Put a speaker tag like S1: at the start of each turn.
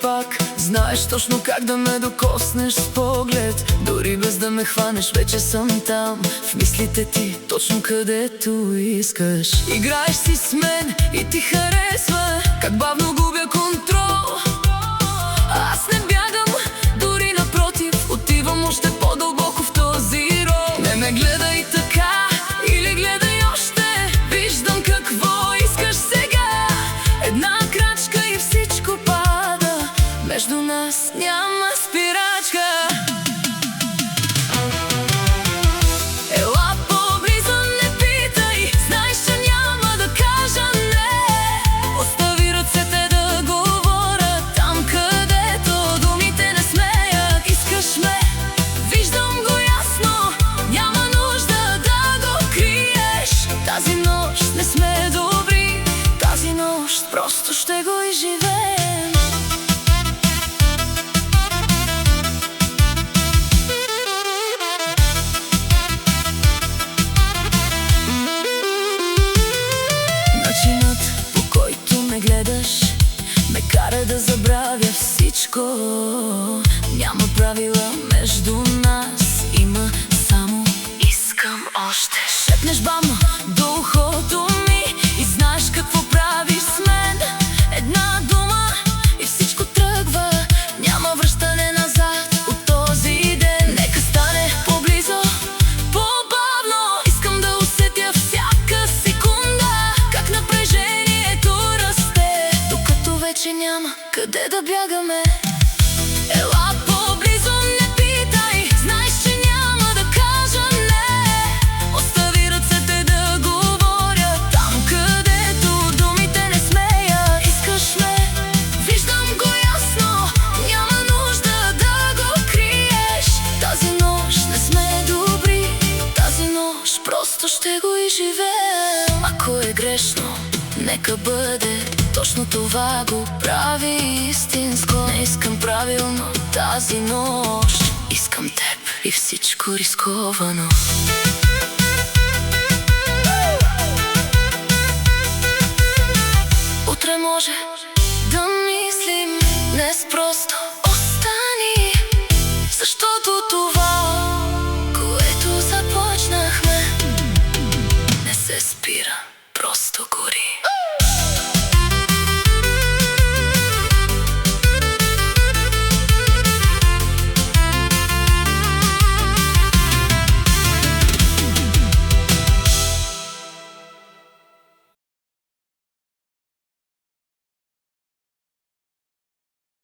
S1: пак знаеш точно как да ме докоснеш с поглед. Дори без да ме хванеш, вече съм там в мислите ти, точно където искаш. Играеш си с мен и ти харесва как бавно губя контрол. Аз не бягам, дори напротив, отивам още по-дълбоко в този рол. Не ме гледай така, или гледай още, виждам какво искаш сега. Една крачка и всичко пада, между нас няма спирачка. Ела по-близо, не питай, знаеш, че няма да кажа не. Остави ръцете да говорят там, където думите не смеят. Искаш ме, виждам го ясно, няма нужда да го криеш. Тази нощ не сме добри, тази нощ просто ще го изживеем. Начинът, по който ме гледаш, ме кара да забравя всичко. Няма правила между нас, има само искам още. Шепнеш бавно до ухото ми и знаеш какво правиш с мен. Една дума и всичко тръгва, няма връщане назад от този ден. Нека стане по-близо, по-бавно, искам да усетя всяка секунда как напрежението расте, докато вече няма къде да бягаме. Ела по-близо, не питай, знаеш, че няма да кажа не. Остави ръцете да говорят там, където думите не смеят. Искаш ме, виждам го ясно, няма нужда да го криеш. Тази нощ не сме добри, тази нощ просто ще го изживеем. Ако е грешно, нека бъде, точно това го прави истинско. Не искам правилно тази нощ, искам теб и всичко рисковано. Утре може